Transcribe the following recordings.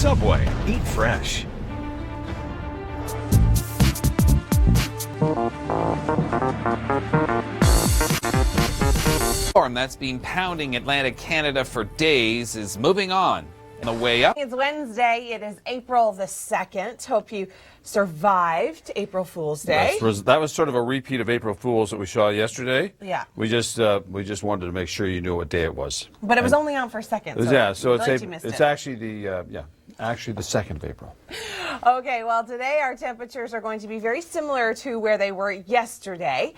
Subway. Eat fresh. Storm that's been pounding Atlantic Canada for days is moving on. On the way up. It's Wednesday. It is April the 2nd. Hope you survived April Fool's Day. That was sort of a repeat of April Fool's that we saw yesterday. Yeah. We just wanted to make sure you knew what day it was. But it was only on for a second. So it's it's actually the 2nd of April. Okay, well, today our temperatures are going to be very similar to where they were yesterday.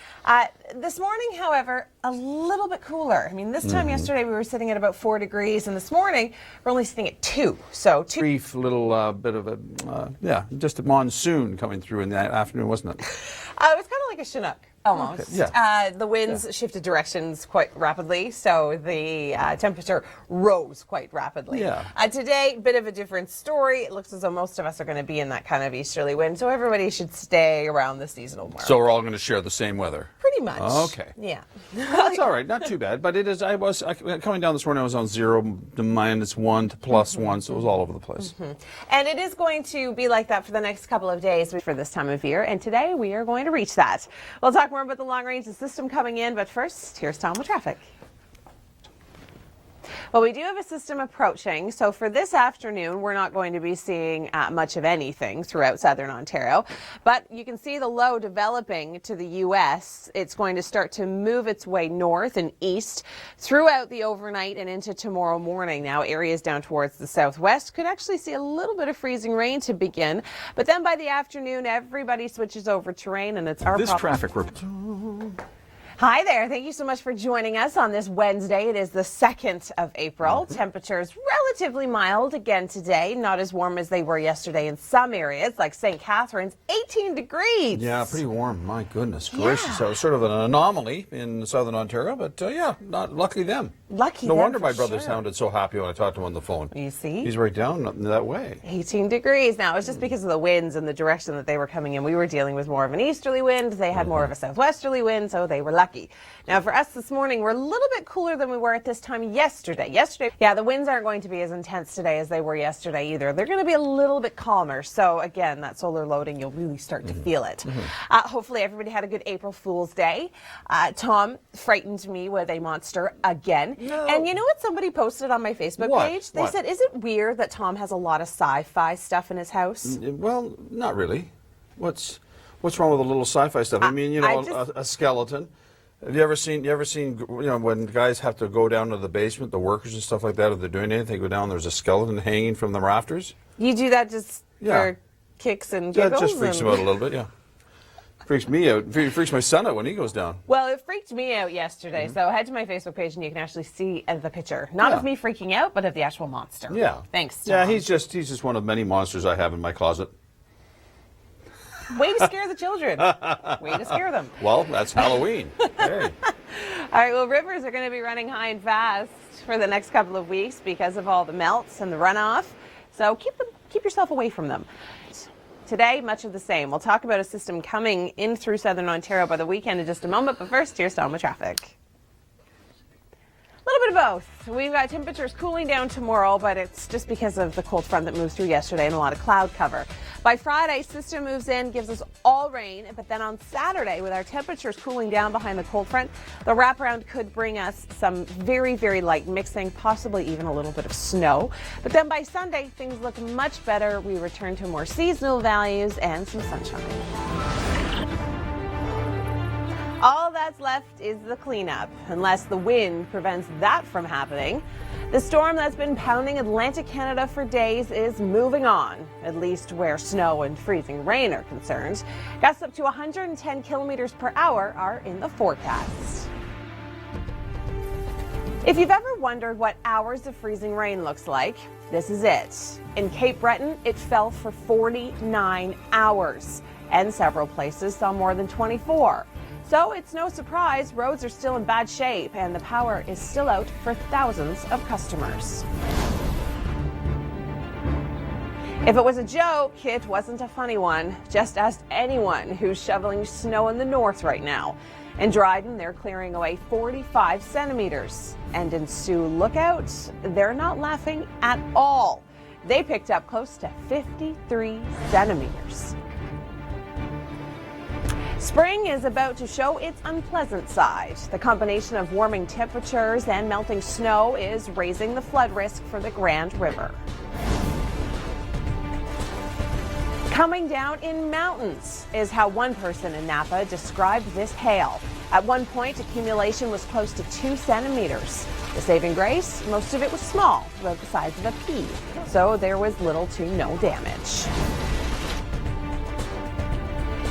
This morning, however, a little bit cooler. I mean, this time yesterday we were sitting at about 4 degrees, and this morning we're only sitting at 2. So 2. Brief little bit of a, just a monsoon coming through in the afternoon, wasn't it? It was kind of like a Chinook. Almost. Okay, yeah. The winds shifted directions quite rapidly, so the temperature rose quite rapidly. Yeah. Today, bit of a different story. It looks as though most of us are going to be in that kind of easterly wind, so everybody should stay around the seasonal mark. So we're all going to share the same weather. Pretty much. Okay. Yeah. That's all right. Not too bad. But it is. Coming down this morning, I was on 0 to -1 to +1, so it was all over the place. And it is going to be like that for the next couple of days for this time of year, and today we are going to reach that. We'll talk more about the long-range system coming in, but first, here's Tom with traffic. Well, we do have a system approaching, so for this afternoon, we're not going to be seeing much of anything throughout southern Ontario, but you can see the low developing to the U.S. It's going to start to move its way north and east throughout the overnight and into tomorrow morning. Now, areas down towards the southwest could actually see a little bit of freezing rain to begin, but then by the afternoon, everybody switches over to rain, and it's our This problem. traffic report. Hi there. Thank you so much for joining us on this Wednesday. It is the 2nd of April. Temperatures relatively mild again today, not as warm as they were yesterday in some areas, like St. Catharines, 18 degrees. Yeah, pretty warm. My goodness gracious. That was sort of an anomaly in southern Ontario, but lucky them. Lucky No them, wonder for my brother sure. sounded so happy when I talked to him on the phone. You see? He's right down that way. 18 degrees. Now, it's just because of the winds and the direction that they were coming in. We were dealing with more of an easterly wind. They had more of a southwesterly wind, so they were lucky. Now, for us this morning, we're a little bit cooler than we were at this time yesterday. The winds aren't going to be as intense today as they were yesterday either. They're going to be a little bit calmer. So, again, that solar loading, you'll really start to feel it. Hopefully, everybody had a good April Fool's Day. Tom frightened me with a monster again. No. And you know what somebody posted on my Facebook What? page? They What? said, is it weird that Tom has a lot of sci-fi stuff in his house? Well, not really. What's wrong with a little sci-fi stuff? I mean, a skeleton. Have you ever seen when guys have to go down to the basement, the workers and stuff like that, if they're doing anything, they go down, there's a skeleton hanging from the rafters? You do that just for kicks and giggles? That just freaks him out a little bit, yeah. Freaks me out. Freaks my son out when he goes down. Well, it freaked me out yesterday, so head to my Facebook page and you can actually see the picture. Not of me freaking out, but of the actual monster. Yeah. Thanks, Tom. Yeah, he's just one of many monsters I have in my closet. Way to scare the children. Way to scare them. Well, that's Halloween. Hey. All right, well, rivers are going to be running high and fast for the next couple of weeks because of all the melts and the runoff. So keep yourself away from them. Today, much of the same. We'll talk about a system coming in through southern Ontario by the weekend in just a moment, but first, here's Tom with traffic. A little bit of both. We've got temperatures cooling down tomorrow, but it's just because of the cold front that moved through yesterday and a lot of cloud cover. By Friday, system moves in, gives us all rain, but then on Saturday, with our temperatures cooling down behind the cold front, the wraparound could bring us some very, very light mixing, possibly even a little bit of snow. But then by Sunday, things look much better. We return to more seasonal values and some sunshine. All that's left is the cleanup, unless the wind prevents that from happening. The storm that's been pounding Atlantic Canada for days is moving on, at least where snow and freezing rain are concerned. Gusts up to 110 kilometers per hour are in the forecast. If you've ever wondered what hours of freezing rain looks like, this is it. In Cape Breton, it fell for 49 hours, and several places saw more than 24. So it's no surprise roads are still in bad shape and the power is still out for thousands of customers. If it was a joke, it wasn't a funny one. Just ask anyone who's shoveling snow in the north right now. In Dryden, they're clearing away 45 centimeters. And in Sioux Lookout, they're not laughing at all. They picked up close to 53 centimeters. Spring is about to show its unpleasant side. The combination of warming temperatures and melting snow is raising the flood risk for the Grand River. Coming down in mountains is how one person in Napa described this hail. At one point, accumulation was close to 2 centimeters. The saving grace, most of it was small, about the size of a pea, so there was little to no damage.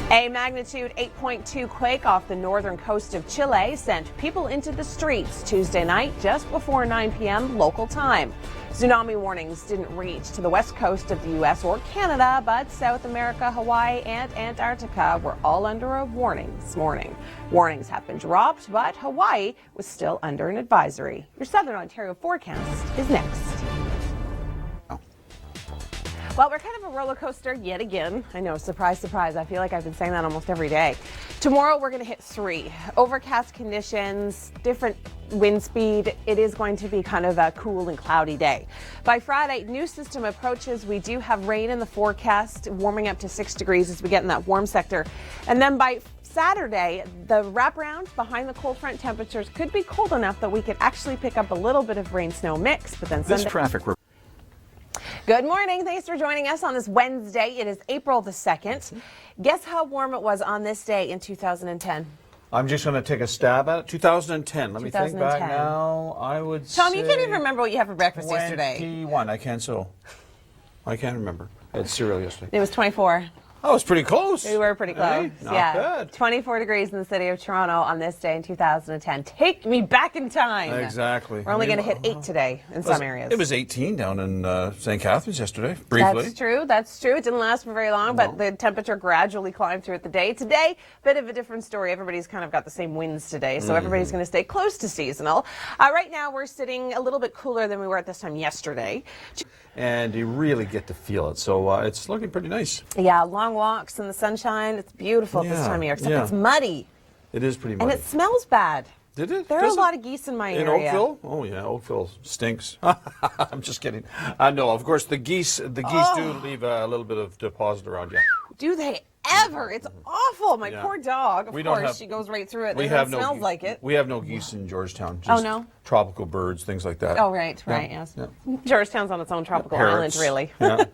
A magnitude 8.2 quake off the northern coast of Chile sent people into the streets Tuesday night just before 9 p.m. local time. Tsunami warnings didn't reach to the west coast of the U.S. or Canada, but South America, Hawaii, and Antarctica were all under a warning this morning. Warnings have been dropped, but Hawaii was still under an advisory. Your Southern Ontario forecast is next. Well, we're kind of a roller coaster yet again. I know, surprise, surprise. I feel like I've been saying that almost every day. Tomorrow, we're going to hit 3. Overcast conditions, different wind speed. It is going to be kind of a cool and cloudy day. By Friday, new system approaches. We do have rain in the forecast, warming up to 6 degrees as we get in that warm sector. And then by Saturday, the wraparound behind the cold front temperatures could be cold enough that we could actually pick up a little bit of rain-snow mix. But then This Sunday. traffic report. Good morning. Thanks for joining us on this Wednesday. It is April the 2nd. Guess how warm it was on this day in 2010? I'm just going to take a stab at it. 2010. Let me think back 2010. now. I would say... Tom, you can't even remember what you had for breakfast yesterday. 21. I can't remember. I had cereal yesterday. It was 24. I was pretty close. We were pretty close. Hey, not bad. 24 degrees in the city of Toronto on this day in 2010. Take me back in time. Exactly. We're only going to hit 8 today in some areas. It was 18 down in St. Catharines yesterday, briefly. That's true. That's true. It didn't last for very long, but the temperature gradually climbed throughout the day. Today, bit of a different story. Everybody's kind of got the same winds today, so everybody's going to stay close to seasonal. Right now, we're sitting a little bit cooler than we were at this time yesterday. And you really get to feel it, so it's looking pretty nice. Yeah, long walks in the sunshine. It's beautiful at this time of year, except it's muddy. It is pretty muddy. And it smells bad. Did it? There are a lot of geese in my in area. Oakville? Oh yeah, Oakville stinks. I'm just kidding. No, of course the geese do leave a little bit of deposit around you. Do they ever? It's awful. My Yeah. poor dog. Of We don't course, have- she goes right through it. We and have it no smells like it. We have no geese in Georgetown. Just no? tropical birds, things like that. Oh, right, yes. Georgetown's on its own tropical island, Parrots. really. Yeah.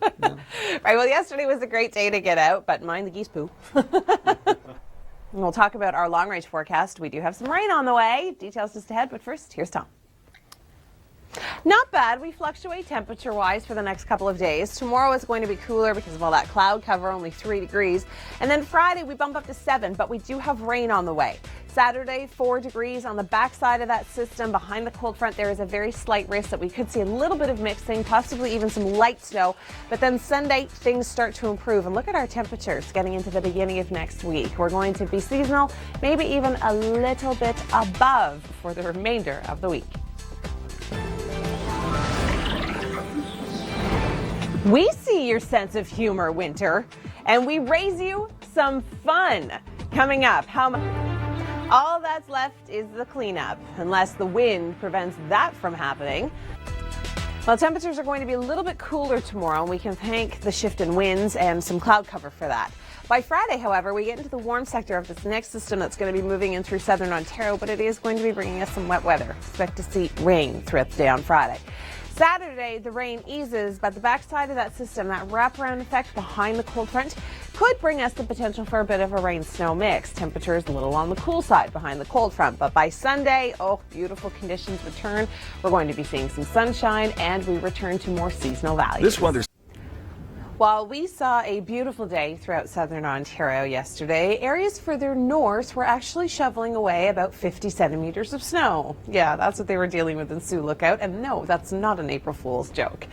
Right, well, yesterday was a great day to get out, but mind the geese poo. And we'll talk about our long-range forecast. We do have some rain on the way. Details just ahead, but first, here's Tom. Not bad. We fluctuate temperature-wise for the next couple of days. Tomorrow is going to be cooler because of all that cloud cover, only 3 degrees. And then Friday, we bump up to 7, but we do have rain on the way. Saturday, 4 degrees on the backside of that system. Behind the cold front, there is a very slight risk that we could see a little bit of mixing, possibly even some light snow. But then Sunday, things start to improve. And look at our temperatures getting into the beginning of next week. We're going to be seasonal, maybe even a little bit above for the remainder of the week. We see your sense of humor, Winter, and we raise you some fun. Coming up, all that's left is the cleanup, unless the wind prevents that from happening. Well, temperatures are going to be a little bit cooler tomorrow, and we can thank the shift in winds and some cloud cover for that. By Friday, however, we get into the warm sector of this next system that's going to be moving in through southern Ontario, but it is going to be bringing us some wet weather. Expect to see rain throughout the day on Friday. Saturday, the rain eases, but the backside of that system, that wraparound effect behind the cold front, could bring us the potential for a bit of a rain-snow mix. Temperatures a little on the cool side behind the cold front, but by Sunday, beautiful conditions return. We're going to be seeing some sunshine, and we return to more seasonal values. This weather's While we saw a beautiful day throughout southern Ontario yesterday, areas further north were actually shoveling away about 50 centimeters of snow. Yeah, that's what they were dealing with in Sioux Lookout, and no, that's not an April Fool's joke.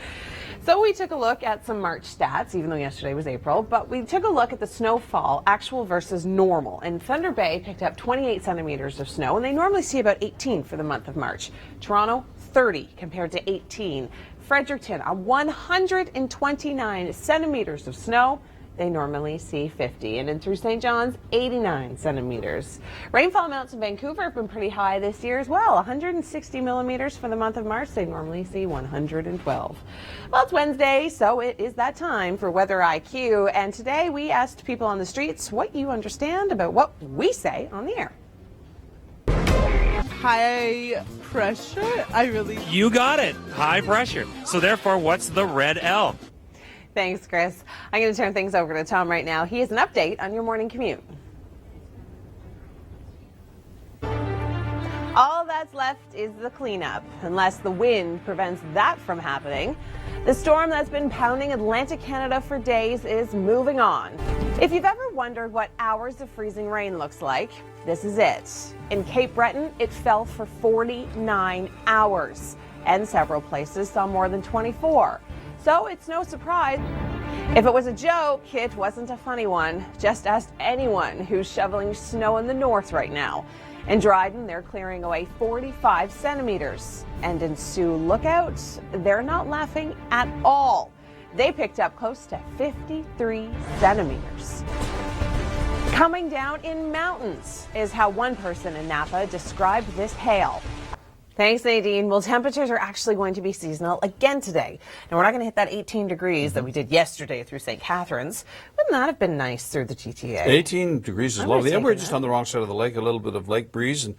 So we took a look at some March stats, even though yesterday was April, but we took a look at the snowfall, actual versus normal. And Thunder Bay picked up 28 centimeters of snow, and they normally see about 18 for the month of March. Toronto, 30 compared to 18. Fredericton, 129 centimeters of snow. they normally see 50. And in through St. John's, 89 centimeters. Rainfall amounts in Vancouver have been pretty high this year as well. 160 millimeters for the month of March. They normally see 112. Well, it's Wednesday, so it is that time for Weather IQ. And today we asked people on the streets what you understand about what we say on the air. High pressure? You got it. High pressure. So therefore, what's the red L? Thanks, Chris. I'm going to turn things over to Tom right now. He has an update on your morning commute. All that's left is the cleanup, unless the wind prevents that from happening. The storm that's been pounding Atlantic Canada for days is moving on. If you've ever wondered what hours of freezing rain looks like, this is it. In Cape Breton, it fell for 49 hours, and several places saw more than 24. So it's no surprise. If it was a joke, it wasn't a funny one. Just ask anyone who's shoveling snow in the north right now. In Dryden, they're clearing away 45 centimeters. And in Sioux Lookout, they're not laughing at all. They picked up close to 53 centimeters. Coming down in mountains is how one person in Napa described this hail. Thanks, Nadine. Well, temperatures are actually going to be seasonal again today. Now, we're not going to hit that 18 degrees that we did yesterday through St. Catharines. Wouldn't that have been nice through the GTA? 18 degrees is lovely. And we're just on the wrong side of the lake, a little bit of lake breeze. And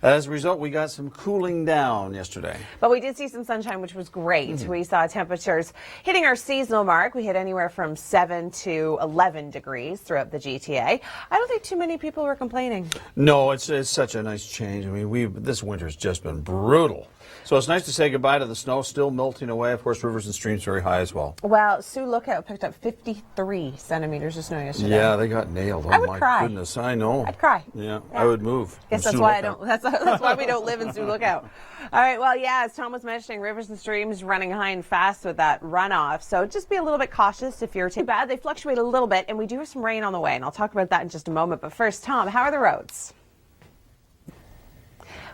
as a result, we got some cooling down yesterday. But we did see some sunshine, which was great. We saw temperatures hitting our seasonal mark. We hit anywhere from 7 to 11 degrees throughout the GTA. I don't think too many people were complaining. No, it's such a nice change. I mean, this winter's just been brutal. So it's nice to say goodbye to the snow, still melting away. Of course, rivers and streams very high as well. Well, Sioux Lookout picked up 53 centimeters of snow yesterday. Yeah, they got nailed. I would my cry. Goodness, I know. I'd cry. Yeah, I would move. Guess that's why I don't. That's why we don't live in Sioux Lookout. All right. Well, yeah, as Tom was mentioning, rivers and streams running high and fast with that runoff. So just be a little bit cautious if you're too bad. They fluctuate a little bit, and we do have some rain on the way, and I'll talk about that in just a moment. But first, Tom, how are the roads?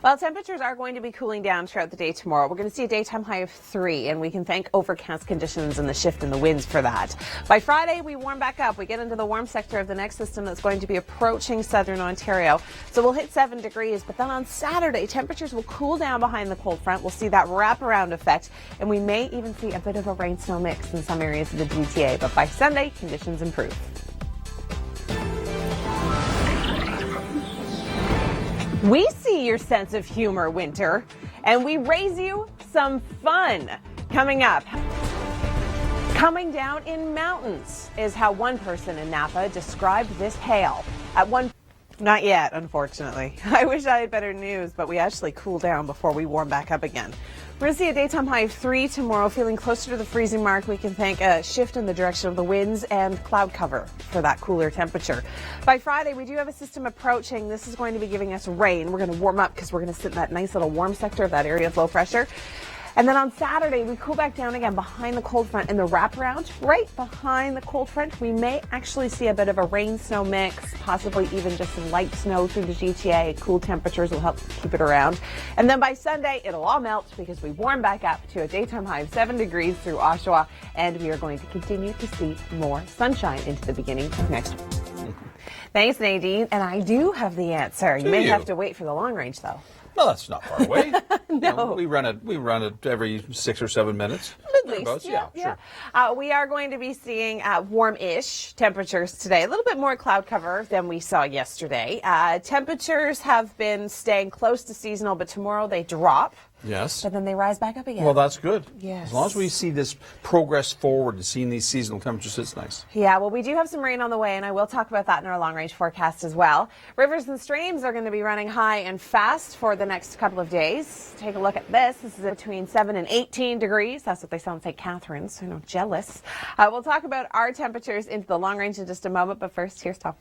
Well, temperatures are going to be cooling down throughout the day tomorrow. We're going to see a daytime high of 3, and we can thank overcast conditions and the shift in the winds for that. By Friday, we warm back up. We get into the warm sector of the next system that's going to be approaching southern Ontario. So we'll hit 7 degrees, but then on Saturday, temperatures will cool down behind the cold front. We'll see that wraparound effect, and we may even see a bit of a rain-snow mix in some areas of the GTA. But by Sunday, conditions improve. We see your sense of humor, Winter, and we raise you some fun. Coming up, coming down in mountains is how one person in Napa described this hail. Not yet, unfortunately. I wish I had better news, but we actually cool down before we warm back up again. We're going to see a daytime high of 3 tomorrow, feeling closer to the freezing mark. We can thank a shift in the direction of the winds and cloud cover for that cooler temperature. By Friday, we do have a system approaching. This is going to be giving us rain. We're going to warm up because we're going to sit in that nice little warm sector of that area of low pressure. And then on Saturday, we cool back down again behind the cold front and the wraparound. Right behind the cold front, we may actually see a bit of a rain-snow mix, possibly even just some light snow through the GTA. Cool temperatures will help keep it around. And then by Sunday, it'll all melt because we warm back up to a daytime high of 7 degrees through Oshawa, and we are going to continue to see more sunshine into the beginning of next week. Thanks, Nadine. And I do have the answer. You may have to wait for the long range, though. Well, that's not far away. No. We run it every 6 or 7 minutes. At least, yeah, yeah. sure. We are going to be seeing warm-ish temperatures today. A little bit more cloud cover than we saw yesterday. Temperatures have been staying close to seasonal, but tomorrow they drop. Yes. But then they rise back up again. Well, that's good. Yes. As long as we see this progress forward and seeing these seasonal temperatures, it's nice. Yeah, well, we do have some rain on the way, and I will talk about that in our long-range forecast as well. Rivers and streams are going to be running high and fast for the next couple of days. Take a look at this. This is between 7 and 18 degrees. That's what they saw in St. Catharines. I know, jealous. We'll talk about our temperatures into the long range in just a moment, but first, here's Tom.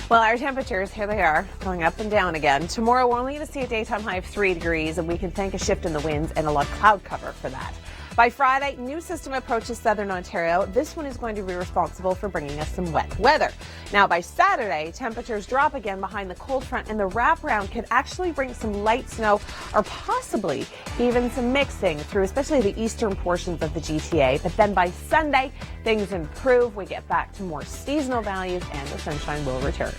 Well, our temperatures, here they are, going up and down again. Tomorrow, we're only going to see a daytime high of 3 degrees, and we can thank a shift in the winds and a lot of cloud cover for that. By Friday, new system approaches southern Ontario. This one is going to be responsible for bringing us some wet weather. Now, by Saturday, temperatures drop again behind the cold front, and the wraparound could actually bring some light snow or possibly even some mixing through, especially the eastern portions of the GTA. But then by Sunday, things improve. We get back to more seasonal values, and the sunshine will return.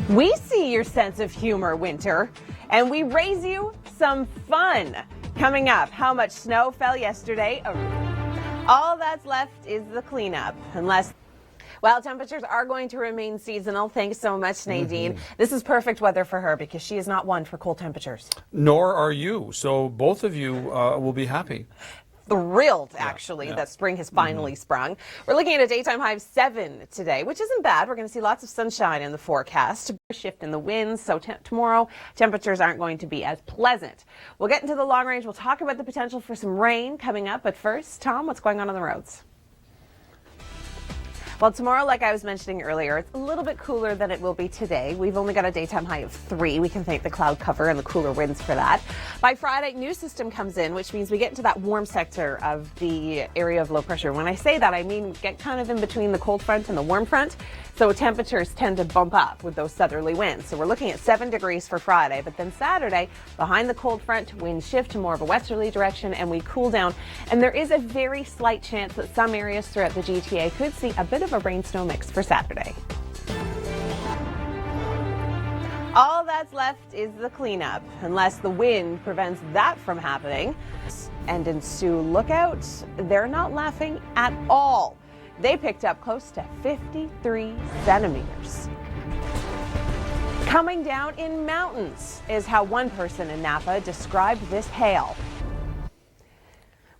We see your sense of humor, Winter, and we raise you some fun. Coming up, how much snow fell yesterday? All that's left is the cleanup, unless... Well, temperatures are going to remain seasonal. Thanks so much, Nadine. This is perfect weather for her because she is not one for cold temperatures. Nor are you. So both of you will be happy. Thrilled, actually, that spring has finally sprung. We're looking at a daytime high of 7 today, which isn't bad. We're going to see lots of sunshine in the forecast. A shift in the winds, so tomorrow temperatures aren't going to be as pleasant. We'll get into the long range. We'll talk about the potential for some rain coming up. But first, Tom, what's going on the roads? Well, tomorrow, like I was mentioning earlier, it's a little bit cooler than it will be today. We've only got a daytime high of 3. We can thank the cloud cover and the cooler winds for that. By Friday, new system comes in, which means we get into that warm sector of the area of low pressure. When I say that, I mean get kind of in between the cold front and the warm front. So temperatures tend to bump up with those southerly winds. So we're looking at 7 degrees for Friday. But then Saturday, behind the cold front, winds shift to more of a westerly direction and we cool down. And there is a very slight chance that some areas throughout the GTA could see a bit of a rain-snow mix for Saturday. All that's left is the cleanup, unless the wind prevents that from happening. And in Sioux Lookout, they're not laughing at all. They picked up close to 53 centimeters. Coming down in mountains is how one person in Napa described this hail.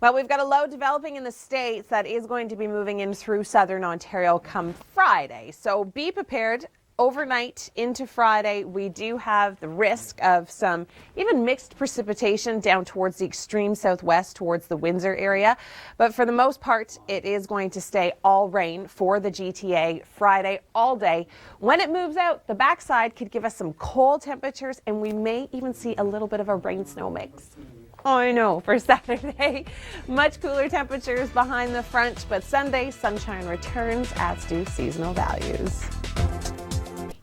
Well, we've got a low developing in the States that is going to be moving in through southern Ontario come Friday. So be prepared. Overnight into Friday, we do have the risk of some even mixed precipitation down towards the extreme southwest, towards the Windsor area. But for the most part, it is going to stay all rain for the GTA Friday all day. When it moves out, the backside could give us some cold temperatures, and we may even see a little bit of a rain-snow mix. Oh, I know, for Saturday, much cooler temperatures behind the front, but Sunday, sunshine returns, as do seasonal values.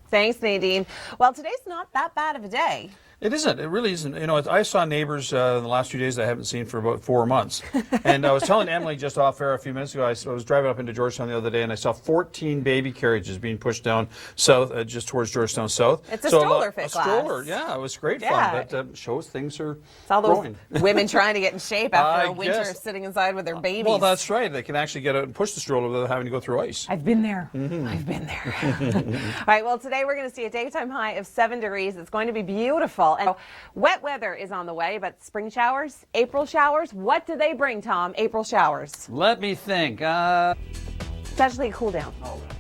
Thanks, Nadine. Well, today's not that bad of a day. It isn't. It really isn't. You know, I saw neighbors in the last few days that I haven't seen for about 4 months. And I was telling Emily just off air a few minutes ago, I was driving up into Georgetown the other day and I saw 14 baby carriages being pushed down south, just towards Georgetown South. It's a stroller fit class. A stroller, yeah. It was great fun. But shows things are it's all those growing. Women trying to get in shape after a winter sitting inside with their babies. Well, that's right. They can actually get out and push the stroller without having to go through ice. I've been there. I've been there. All right, well, today we're going to see a daytime high of 7 degrees. It's going to be beautiful. And wet weather is on the way, but spring showers, April showers, what do they bring, Tom? April showers. Let me think. It's actually a cool down,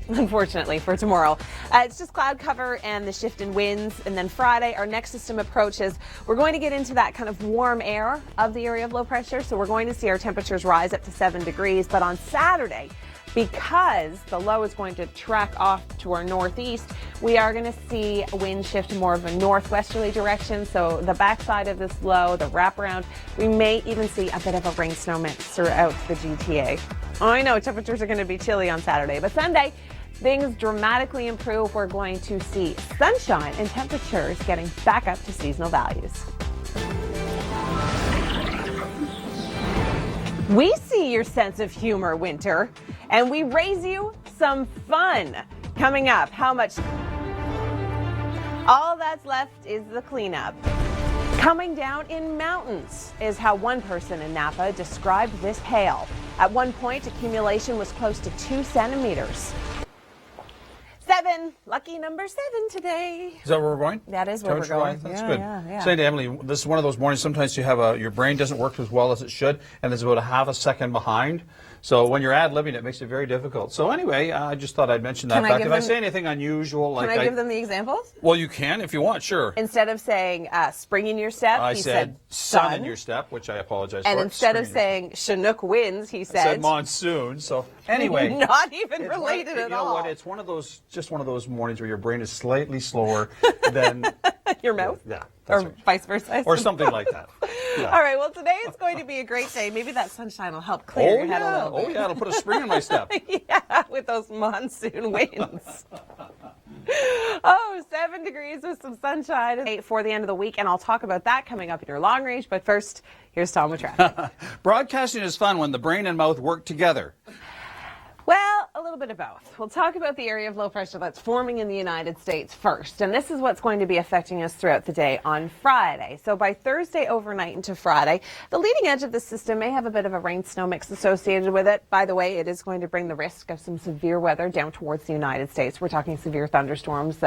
unfortunately, for tomorrow. It's just cloud cover and the shift in winds. And then Friday, our next system approaches. We're going to get into that kind of warm air of the area of low pressure. So we're going to see our temperatures rise up to 7 degrees. But on Saturday, because the low is going to track off to our northeast, we are going to see a wind shift to more of a northwesterly direction. So the backside of this low, the wraparound, we may even see a bit of a rain snow mix throughout the GTA. I know temperatures are going to be chilly on Saturday, but Sunday, things dramatically improve. We're going to see sunshine and temperatures getting back up to seasonal values. We see your sense of humor, Winter, and we raise you some fun. Coming up, how much... All that's left is the cleanup. Coming down in mountains is how one person in Napa described this hail. At one point, accumulation was close to 2 centimeters. 7, lucky number 7 today. Is that where we're going? That is where we're going. That's good. Saying to Emily, this is one of those mornings, sometimes you have your brain doesn't work as well as it should, and there's about a half a second behind. So when you're ad-libbing, it makes it very difficult. So anyway, I just thought I'd mention that Can I fact. give If I them- say anything unusual, like Can I give them the examples? Well, you can if you want, sure. Instead of saying spring in your step, I he said sun. sun in your step, which I apologize And for. instead of Spring in your saying Chinook winds, he step. I said said monsoon. So anyway. not even It's related you at know all. what? It's one of those mornings where your brain is slightly slower than Your mouth? Yeah, Or that's right. vice versa. I Or suppose. something like that. Yeah. All right, well, today is going to be a great day. Maybe that sunshine will help clear your head a little bit. Oh yeah, it'll put a spring in my step. Yeah, with those monsoon winds. Oh, 7 degrees with some sunshine. 8 for the end of the week, and I'll talk about that coming up in your long range. But first, here's Tom with traffic. Broadcasting is fun when the brain and mouth work together. Well, a little bit of both. We'll talk about the area of low pressure that's forming in the United States first. And this is what's going to be affecting us throughout the day on Friday. So by Thursday overnight into Friday, the leading edge of the system may have a bit of a rain-snow mix associated with it. By the way, it is going to bring the risk of some severe weather down towards the United States. We're talking severe thunderstorms,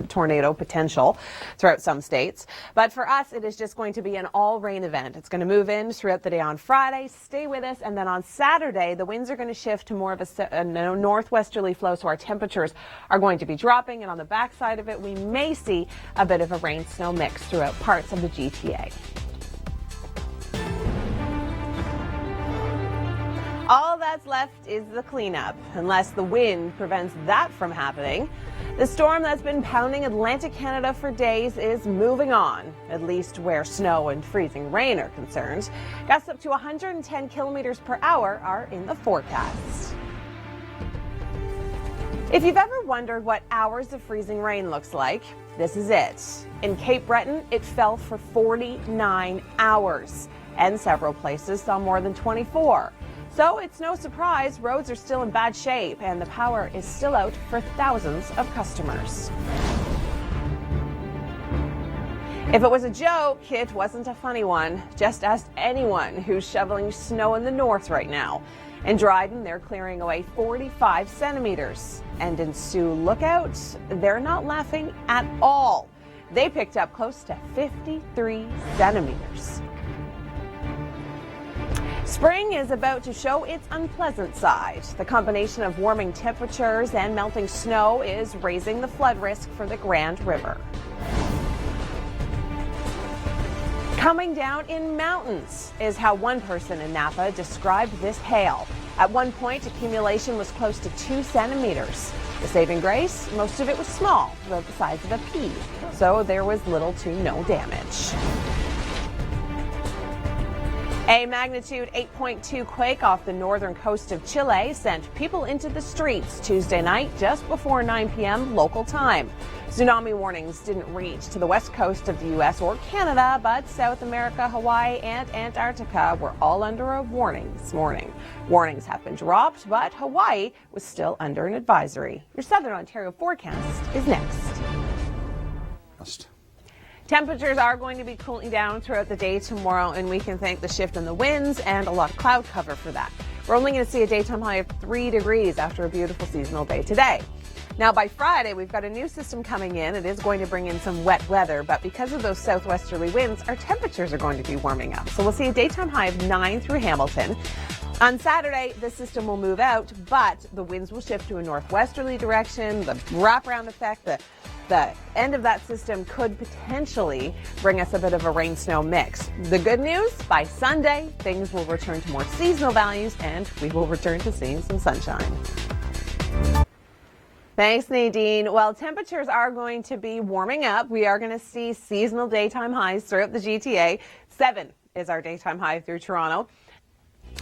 tornado potential throughout some states. But for us, it is just going to be an all-rain event. It's going to move in throughout the day on Friday. Stay with us. And then on Saturday, the winds are going to shift to more of a northwesterly flow, so our temperatures are going to be dropping, and on the backside of it we may see a bit of a rain-snow mix throughout parts of the GTA. All that's left is the cleanup, unless the wind prevents that from happening. The storm that's been pounding Atlantic Canada for days is moving on, at least where snow and freezing rain are concerned. Gusts up to 110 kilometers per hour are in the forecast. If you've ever wondered what hours of freezing rain looks like, this is it. In Cape Breton, it fell for 49 hours, and several places saw more than 24. So it's no surprise roads are still in bad shape, and the power is still out for thousands of customers. If it was a joke, it wasn't a funny one. Just ask anyone who's shoveling snow in the north right now. In Dryden, they're clearing away 45 centimeters. And in Sioux Lookout, they're not laughing at all. They picked up close to 53 centimeters. Spring is about to show its unpleasant side. The combination of warming temperatures and melting snow is raising the flood risk for the Grand River. Coming down in mountains is how one person in Napa described this hail. At one point, accumulation was close to 2 centimeters. The saving grace, most of it was small, about the size of a pea, so there was little to no damage. A magnitude 8.2 quake off the northern coast of Chile sent people into the streets Tuesday night just before 9 p.m. local time. Tsunami warnings didn't reach to the west coast of the U.S. or Canada, but South America, Hawaii, and Antarctica were all under a warning this morning. Warnings have been dropped, but Hawaii was still under an advisory. Your Southern Ontario forecast is next. Temperatures are going to be cooling down throughout the day tomorrow, and we can thank the shift in the winds and a lot of cloud cover for that. We're only going to see a daytime high of 3 degrees after a beautiful seasonal day today. Now, by Friday, we've got a new system coming in. It is going to bring in some wet weather, but because of those southwesterly winds, our temperatures are going to be warming up. So we'll see a daytime high of 9 through Hamilton. On Saturday, the system will move out, but the winds will shift to a northwesterly direction. The wraparound effect, the end of that system could potentially bring us a bit of a rain-snow mix. The good news, by Sunday, things will return to more seasonal values, and we will return to seeing some sunshine. Thanks, Nadine. Well, temperatures are going to be warming up. We are going to see seasonal daytime highs throughout the GTA. 7 is our daytime high through Toronto.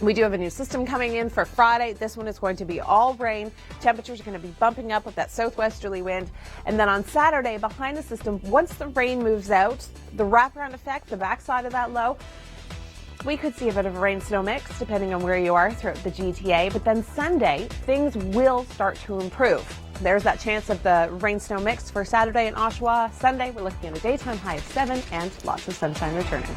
We do have a new system coming in for Friday. This one is going to be all rain. Temperatures are going to be bumping up with that southwesterly wind. And then on Saturday, behind the system, once the rain moves out, the wraparound effect, the backside of that low, we could see a bit of a rain-snow mix depending on where you are throughout the GTA. But then Sunday, things will start to improve. There's that chance of the rain-snow mix for Saturday in Oshawa. Sunday, we're looking at a daytime high of 7 and lots of sunshine returning.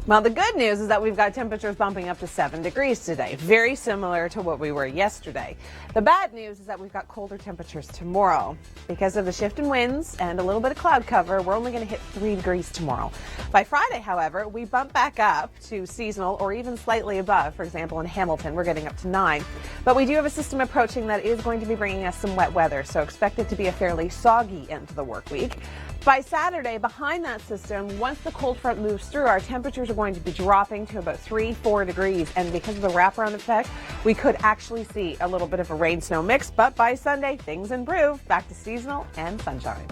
Well, the good news is that we've got temperatures bumping up to 7 degrees today, very similar to what we were yesterday. The bad news is that we've got colder temperatures tomorrow. Because of the shift in winds and a little bit of cloud cover, we're only going to hit 3 degrees tomorrow. By Friday, however, we bump back up to seasonal or even slightly above. For example, in Hamilton, we're getting up to 9. But we do have a system approaching that is going to be bringing us some wet weather, so expect it to be a fairly soggy end to the work week. By Saturday, behind that system, once the cold front moves through, our temperatures are going to be dropping to about 3-4 degrees. And because of the wraparound effect, we could actually see a little bit of a rain-snow mix. But by Sunday, things improve, back to seasonal and sunshine.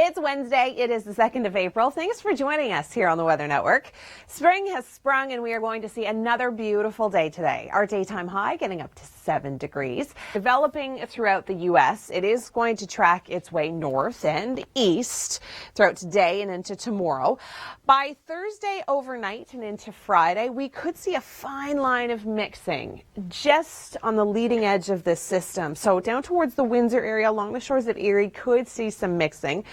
It's Wednesday. It is the 2nd of April. Thanks for joining us here on the Weather Network. Spring has sprung and we are going to see another beautiful day today. Our daytime high getting up to 7 degrees. Developing throughout the U.S., it is going to track its way north and east throughout today and into tomorrow. By Thursday overnight and into Friday, we could see a fine line of mixing just on the leading edge of this system. So down towards the Windsor area along the shores of Erie could see some mixing.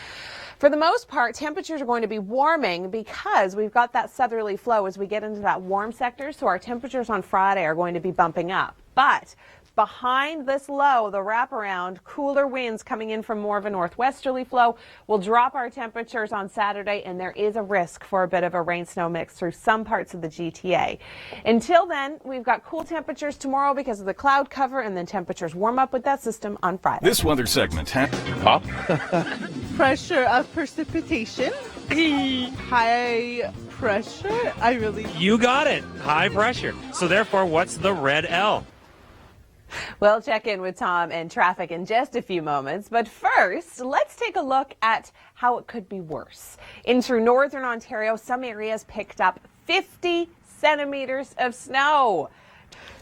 For the most part, temperatures are going to be warming because we've got that southerly flow as we get into that warm sector. So our temperatures on Friday are going to be bumping up. But behind this low, the wraparound, cooler winds coming in from more of a northwesterly flow will drop our temperatures on Saturday, and there is a risk for a bit of a rain-snow mix through some parts of the GTA. Until then, we've got cool temperatures tomorrow because of the cloud cover, and then temperatures warm up with that system on Friday. This weather segment, Pop. Pressure of precipitation. High pressure. You got it. High pressure. So therefore, what's the red L? We'll check in with Tom and traffic in just a few moments. But first, let's take a look at how it could be worse. In through northern Ontario, some areas picked up 50 centimeters of snow.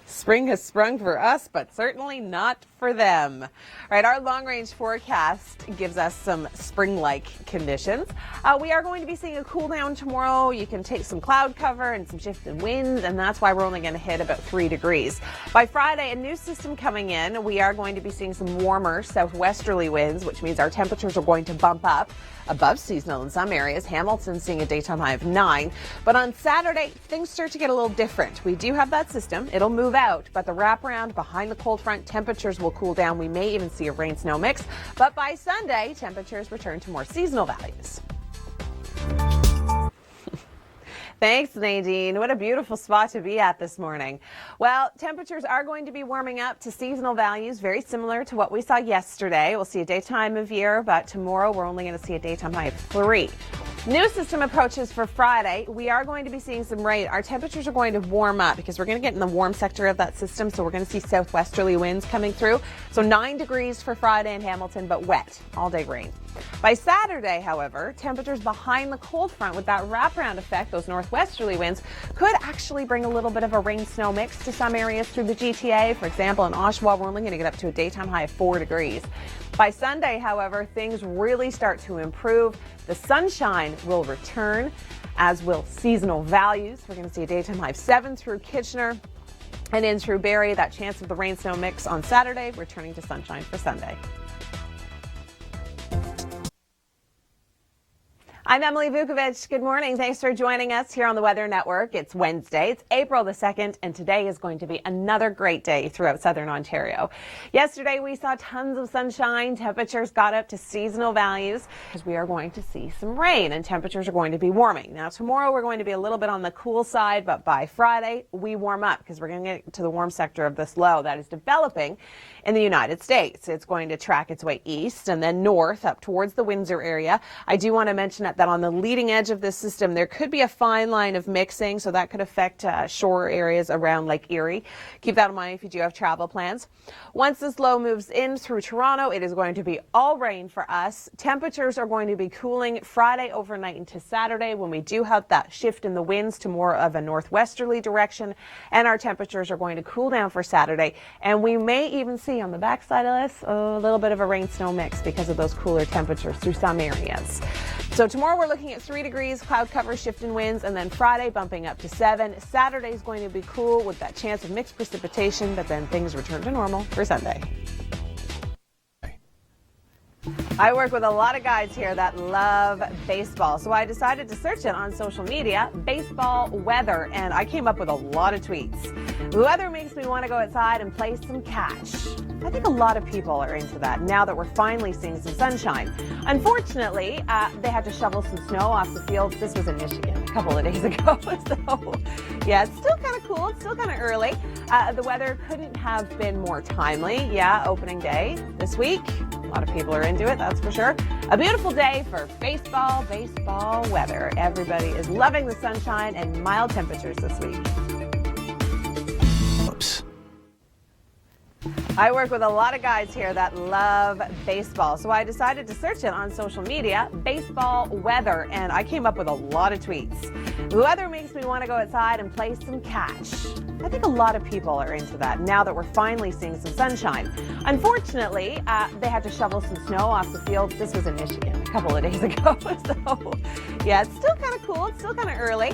Spring has sprung for us, but certainly not for them. All right, our long-range forecast gives us some spring-like conditions. We are going to be seeing a cool down tomorrow. You can take some cloud cover and some shift in winds, and that's why we're only going to hit about 3 degrees. By Friday, a new system coming in. We are going to be seeing some warmer southwesterly winds, which means our temperatures are going to bump up above seasonal in some areas. Hamilton seeing a daytime high of 9. But on Saturday, things start to get a little different. We do have that system. It'll move out, but the wraparound behind the cold front, temperatures will cool down. We may even see a rain-snow mix. But by Sunday, temperatures return to more seasonal values. Thanks, Nadine. What a beautiful spot to be at this morning. Well, temperatures are going to be warming up to seasonal values, very similar to what we saw yesterday. We'll see a daytime of year, but tomorrow we're only going to see a daytime high of 3. New system approaches for Friday. We are going to be seeing some rain. Our temperatures are going to warm up because we're going to get in the warm sector of that system, so we're going to see southwesterly winds coming through. So 9 degrees for Friday in Hamilton, but wet, all-day rain. By Saturday, however, temperatures behind the cold front with that wraparound effect, those northwesterly winds, could actually bring a little bit of a rain-snow mix to some areas through the GTA. For example, in Oshawa, we're only going to get up to a daytime high of 4 degrees. By Sunday, however, things really start to improve. The sunshine will return, as will seasonal values. We're going to see a daytime high of 7 through Kitchener and in through Barrie. That chance of the rain-snow mix on Saturday, returning to sunshine for Sunday. I'm Emily Vukovic. Good morning. Thanks for joining us here on the Weather Network. It's Wednesday. It's April the 2nd, and today is going to be another great day throughout southern Ontario. Yesterday, we saw tons of sunshine. Temperatures got up to seasonal values because we are going to see some rain, and temperatures are going to be warming. Now, tomorrow, we're going to be a little bit on the cool side, but by Friday, we warm up because we're going to get to the warm sector of this low that is developing in the United States. It's going to track its way east and then north up towards the Windsor area. I do want to mention that on the leading edge of this system, there could be a fine line of mixing, so that could affect shore areas around Lake Erie. Keep that in mind if you do have travel plans. Once this low moves in through Toronto, it is going to be all rain for us. Temperatures are going to be cooling Friday overnight into Saturday when we do have that shift in the winds to more of a northwesterly direction, and our temperatures are going to cool down for Saturday. And we may even see on the backside of this a little bit of a rain-snow mix because of those cooler temperatures through some areas. So tomorrow we're looking at 3 degrees, cloud cover, shift in winds, and then Friday bumping up to 7. Saturday is going to be cool with that chance of mixed precipitation, but then things return to normal for Sunday. I work with a lot of guys here that love baseball, so I decided to search it on social media, baseball weather, and I came up with a lot of tweets. The weather makes me want to go outside and play some catch. I think a lot of people are into that now that we're finally seeing some sunshine. Unfortunately, they had to shovel some snow off the field. This was in Michigan a couple of days ago, so yeah, it's still kind of cool. It's still kind of early. The weather couldn't have been more timely. Yeah, opening day this week. A lot of people are into it, that's for sure. A beautiful day for baseball weather. Everybody is loving the sunshine and mild temperatures this week. Oops. I work with a lot of guys here that love baseball, so I decided to search it on social media, baseball weather, and I came up with a lot of tweets. The weather makes me want to go outside and play some catch. I think a lot of people are into that now that we're finally seeing some sunshine. Unfortunately, they had to shovel some snow off the field. This was in Michigan a couple of days ago, so yeah, it's still kind of cool. It's still kind of early.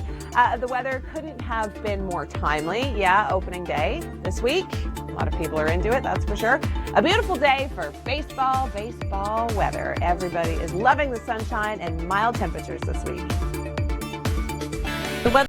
The weather couldn't have been more timely. Yeah, opening day this week. A lot of people are into it, that's for sure. A beautiful day for baseball weather. Everybody is loving the sunshine and mild temperatures this week. The weather